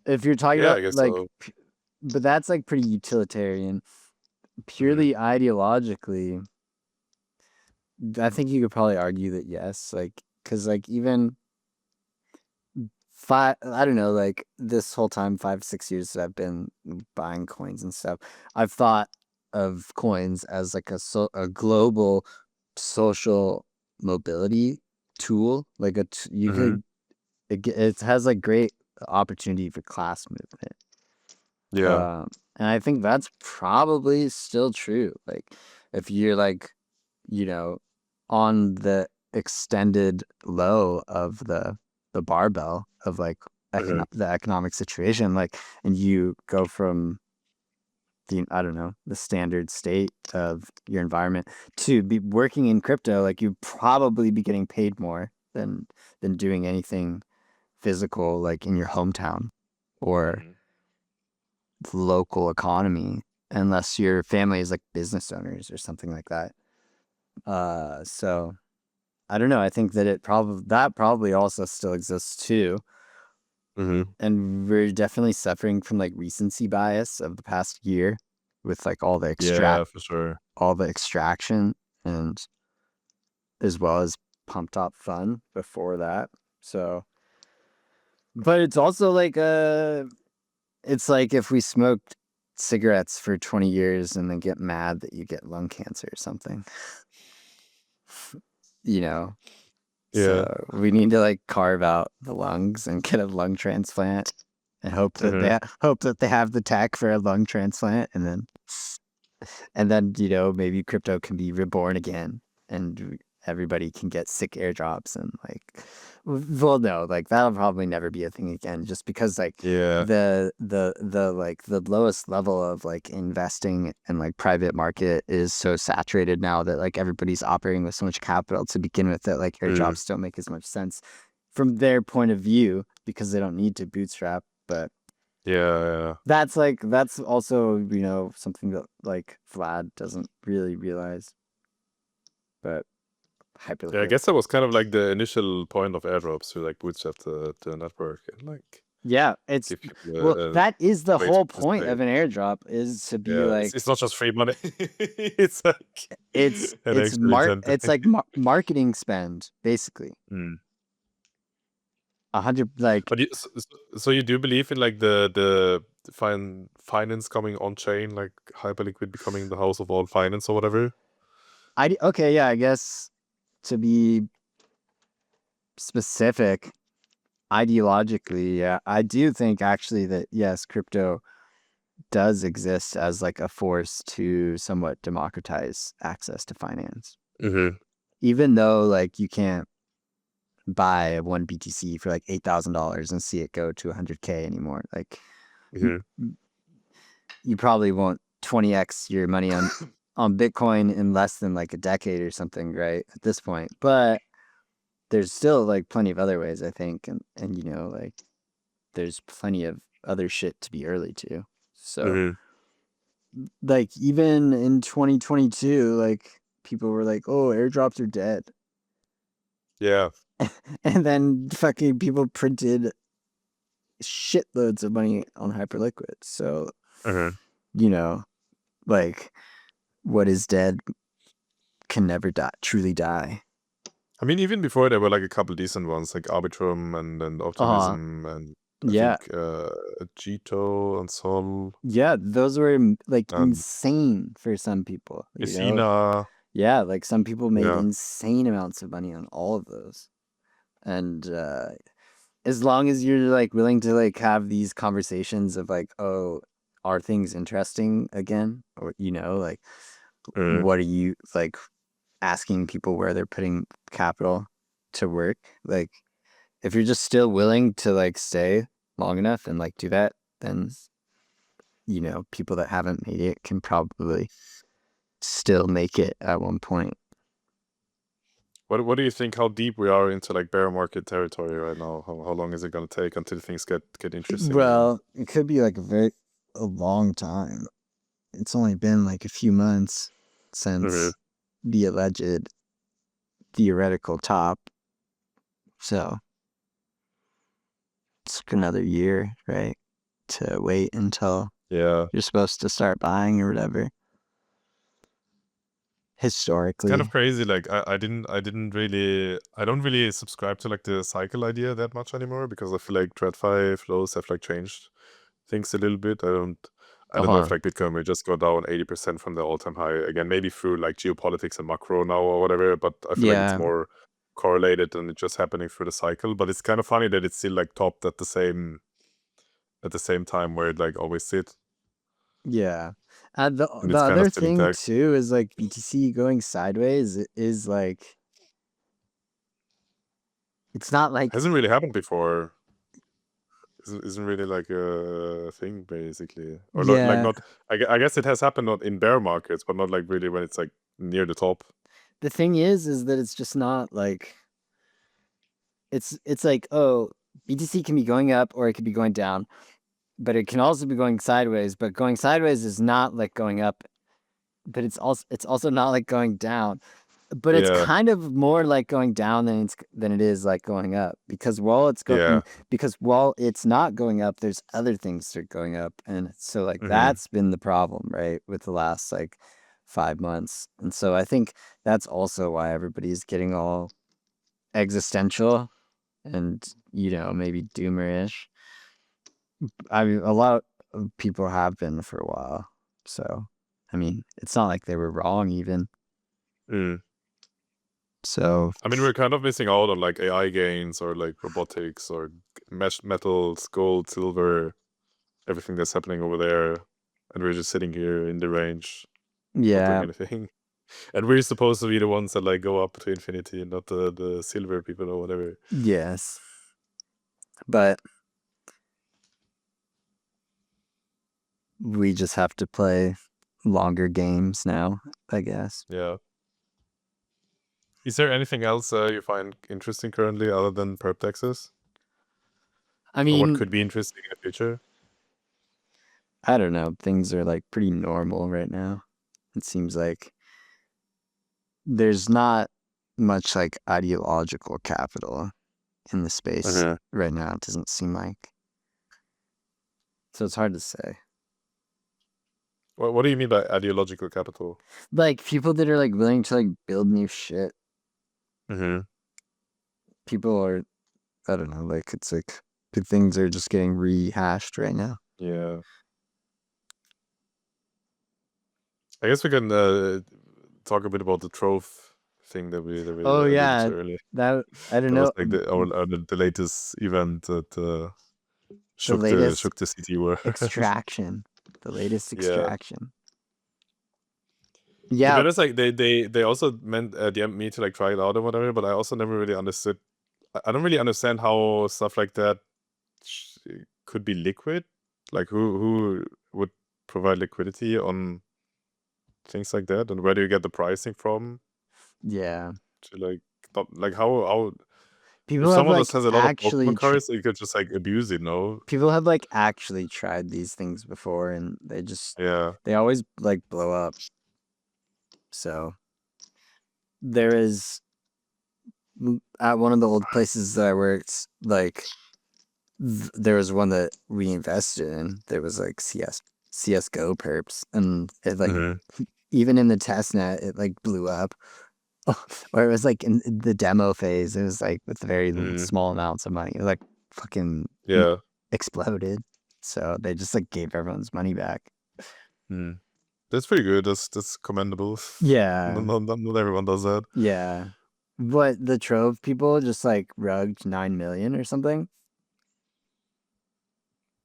If you're talking Yeah, about I guess like so. but that's like pretty utilitarian. Mhm. Purely ideologically, I think you could probably argue that yes, like because like even I don't know, like this whole time 5 6 years that I've been buying coins and stuff, I've thought of coins as like a global social mobility tool. You Mhm. could it has like great opportunity for class movement. Yeah. And I think that's probably still true. Like, if you're like, on the extended low of the barbell of like Mhm. the economic situation, like, and you go from I don't know, the standard state of your environment to be working in crypto, like you'd probably be getting paid more than doing anything physical like in your hometown or Mhm. the local economy, unless your family is like business owners or something like that. So I don't know. I think that probably also still exists too. Mhm. And we're definitely suffering from like recency bias of the past year with like all the Yeah, for sure. extraction and as well as pumped up fun before that. So, but it's also like it's like if we smoked cigarettes for 20 years and then get mad that you get lung cancer or something, you know. Yeah. So we need to like carve out the lungs and get a lung transplant and hope that Mhm. they have the tech for a lung transplant, and then maybe crypto can be reborn again and everybody can get sick airdrops and like, well, no, like that'll probably never be a thing again, just because like Yeah. the lowest level of like investing in like private market is so saturated now that like everybody's operating with so much capital to begin with that like Mm. airdrops don't make as much sense from their point of view because they don't need to bootstrap. But Yeah. that's also, something that like Vlad doesn't really realize. But Yeah, I Hyperliquid. guess that was kind of like the initial point of airdrops to like bootstrap the network and like Yeah, it's give people well, a that is the way to whole point participate. of an airdrop is to be Yeah, like it's not just free money. It's like an extra incentive. it's like marketing spend basically. Mm. 100 like But so you do believe in like the finance coming on chain, like Hyperliquid becoming the house of all finance or whatever? okay, yeah, I guess to be specific, ideologically, yeah, I do think actually that yes, crypto does exist as like a force to somewhat democratize access to finance. Mm-hmm. Even though like you can't buy one BTC for like $8,000 and see it go to 100K anymore. Like Mm-hmm. you probably won't 20x your money on Bitcoin in less than like a decade or something, right? At this point. But there's still like plenty of other ways, I think, and like there's plenty of other shit to be early to. So Mm-hmm. like even in 2022, like people were like, "Oh, airdrops are dead." Yeah. And then fucking people printed shitloads of money on Hyperliquid. So, Mm-hmm. you know, like what is dead can never truly die. I mean, even before there were like a couple decent ones, like Arbitrum and Uh-huh. Optimism and I Yeah. think Jito and Sol Yeah, those were like and insane for some people, Messina. Yeah, like some people made Yeah. insane amounts of money on all of those. And as long as you're like willing to like have these conversations of like, oh, are things interesting again? Or like Mm. what are you like asking people where they're putting capital to work? Like if you're just still willing to like stay long enough and like do that, then people that haven't made it can probably still make it at one point. What do you think? How deep we are into like bear market territory right now? How long is it gonna take until things get interesting again? Well, it could be like a long time. It's only been like a few months Mm-hmm. since the alleged theoretical top. So it's like another year, right? To wait until Yeah. you're supposed to start buying or whatever. It's kind of Historically. crazy. Like I don't really subscribe to like the cycle idea that much anymore because I feel like TradFi flows have like changed things a little bit. I don't know if Uh-huh. like Bitcoin will just go down 80% from the all-time high again, maybe through like geopolitics and macro now or whatever, but I feel like it's Yeah. more correlated and it's just happening through the cycle. But it's kind of funny that it's still like topped at the same time where it like always sit. Yeah. The and it's kind of other still thing intact. too is like BTC going sideways is like, it's not like, Hasn't really happened before. Isn't really like a thing basically, or like yeah. not. I guess it has happened not in bear markets, but not like really when it's like near the top. The thing is that it's just not like, it's like, oh, BTC can be going up or it could be going down, but it can also be going sideways. But going sideways is not like going up, but it's also not like going down. But it's Yeah, kind of more like going down than it is like going up, because while it's yeah. not going up, there's other things that are going up, and so like that's been the problem, right, with the last like 5 months. And so I think that's also why everybody's getting all existential and maybe doomerish. I mean, a lot of people have been for a while, so I mean, it's not like they were wrong even. Mm. So I mean, we're kind of missing out on like AI gains or like robotics or metals, gold, silver, everything that's happening over there, and we're just sitting here in the range, not doing yeah, anything. And we're supposed to be the ones that like go up to infinity, and not the silver people or whatever. yes, but we just have to play longer games now, I guess. Yeah. Is there anything else you find interesting currently other than perp taxes? I Or what mean, could be interesting in the future? I don't know. Things are like pretty normal right now. It seems like there's not much like ideological capital in the space right now. It doesn't seem like. So it's hard to say. What do you mean by ideological capital? Like people that are like willing to like build new shit. Mm-hmm. People are, I don't know, like it's like the things are just getting rehashed right now. Yeah. I guess we can talk a bit about the trove thing that we Oh alluded yeah, to earlier. that I don't That was know. like the latest event that The shook latest the city world. extraction. The latest Yeah. extraction. To be Yeah, honest, like they also meant DM'd me to like try it out or whatever, but I also never really understood. I don't really understand how stuff like that could be liquid. Like who would provide liquidity on things like that, and where do you get the pricing from yeah. to like like how if People have someone just like has a lot of actually Pokemon cards, you could just like abuse it, no? people have like actually tried these things before, and Yeah. they always like blow up. So there is at one of the old places that I worked, like there was one that we invested in. There was like CS:GO perps, and it like even in the test net, it like blew up. Or it was like in the demo phase, it was like with very small amounts of money. It like fucking Yeah. exploded. So they just like gave everyone's money back. That's pretty good. That's commendable. Yeah. Not everyone does that. Yeah. But the Trove people just like rugged 9 million or something.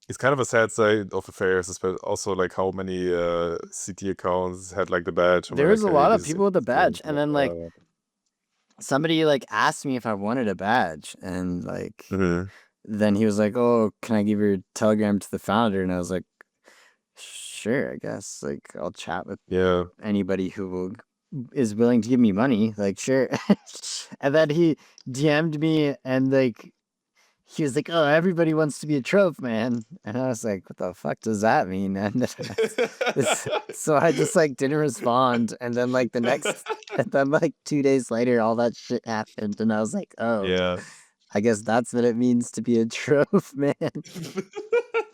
It's kind of a sad side of affairs, especially also like how many CT accounts had like the badge and There were was like, a hey, lot of this people with the is good. badge, and then like somebody like asked me if I wanted a badge, and like then he was like, "Oh, can I give your Telegram to the founder?" And I was like, "Sure, I guess. Like I'll chat with Yeah. anybody who is willing to give me money. Like sure." And then he DM'd me, and like he was like, "Oh, everybody wants to be a Trove man," and I was like, "What the fuck does that mean?" And so I just like didn't respond, and then like and then like 2 days later, all that shit happened, and I was like, "Oh, Yeah. I guess that's what it means to be a Trove man."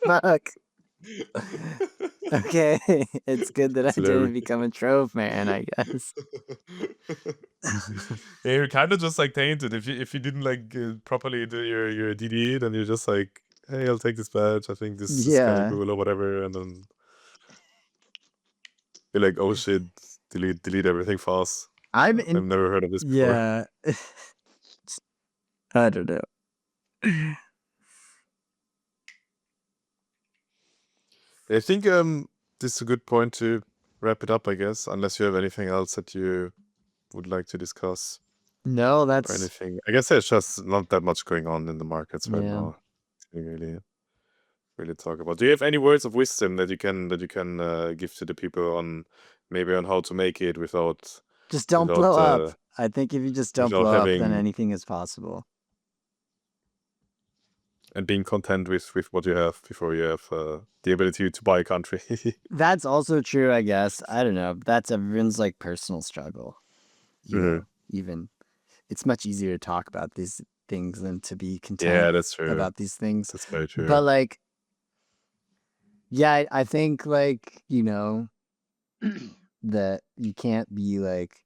Fuck. Okay, it's good that I So there didn't become a Trove man, I guess. Yeah, you're kind of just like tainted if you didn't like properly do your DD, then you're just like, hey, I'll take this badge. I think this is kind of Yeah, cool or whatever, and then you're like, oh shit, delete everything fast. I'm I've in. never heard of this before. Yeah, I don't know. I think this is a good point to wrap it up, I guess, unless you have anything else that you would like to discuss No, or that's anything. I guess there's just not that much going on in the markets right yeah. now to really talk about. Do you have any words of wisdom that you can give to the people on maybe on how to make it without Just don't without blow up. I think if you just don't without blow up, then having anything is possible. and being content with what you have before you have the ability to buy a country? That's also true, I guess. I don't know. That's everyone's like personal struggle. You know, even it's much easier to talk about these things than to be content Yeah, that's true. about these things. That's very true. But like, yeah, I think like, you know, that you can't be like,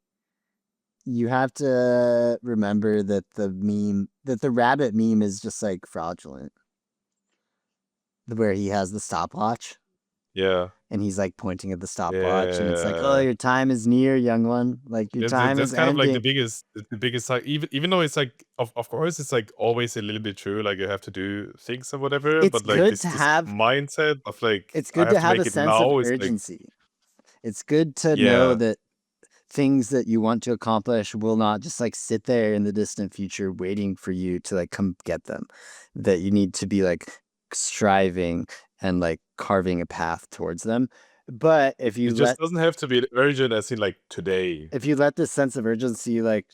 you have to remember that the rabbit meme is just like fraudulent. Where he has the stopwatch Yeah. and he's like pointing at the stopwatch and it's like, oh, your time is near, young one. Like your time that's is kind ending. of like the biggest like even though it's like of course it's like always a little bit true, like you have to do things or whatever, It's but like good this to have mindset of like it's I good have to have make a it sense of now is like urgency. It's good to know yeah. that things that you want to accomplish will not just like sit there in the distant future waiting for you to like come get them. That you need to be like striving and like carving a path towards them. But if you It just doesn't have to be urgent as in like today. if you let this sense of urgency like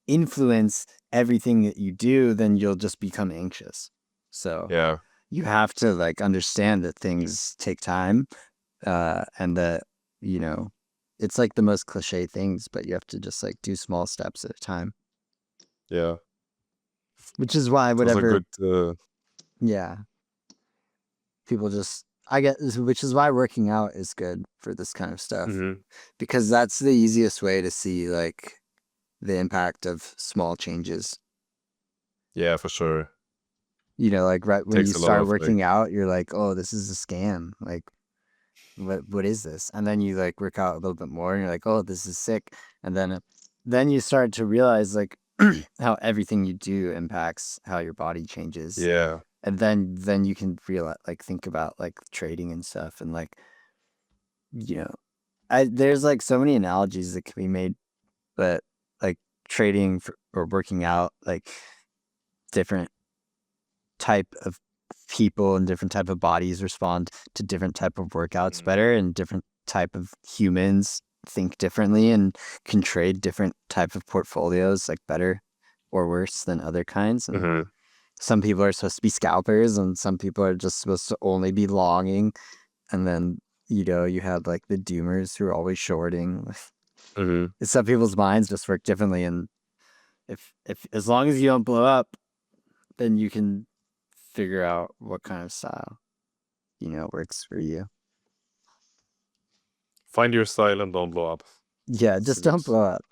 influence everything that you do, then you'll just become anxious. So Yeah. you have to like understand that things take time, and that, you know, it's like the most cliche things, but you have to just like do small steps at a time. Yeah. Which is why Those are whatever, good yeah, people just, I get, which is why working out is good for this kind of stuff, because that's the easiest way to see like the impact of small changes. yeah, for sure. You know, like right when Takes you a lot start of working like out, you're like, oh, this is a scam. Like, what is this? And then you like work out a little bit more and you're like, oh, this is sick. And then you start to realize like how everything you do impacts how your body changes. yeah. And then you can realize, like, think about like trading and stuff. And like, you know, there's like so many analogies that can be made, but like trading or working out, like different type of people and different type of bodies respond to different type of workouts better, and different type of humans think differently and can trade different type of portfolios like better or worse than other kinds. And some people are supposed to be scalpers and some people are just supposed to only be longing. And then, you know, you have like the doomers who are always shorting. Some people's minds just work differently, and if as long as you don't blow up, then you can figure out what kind of style, you know, works for you. Find your style and don't blow up. Yeah, just don't blow up.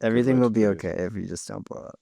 Everything way will to be put it. okay if you just don't blow up.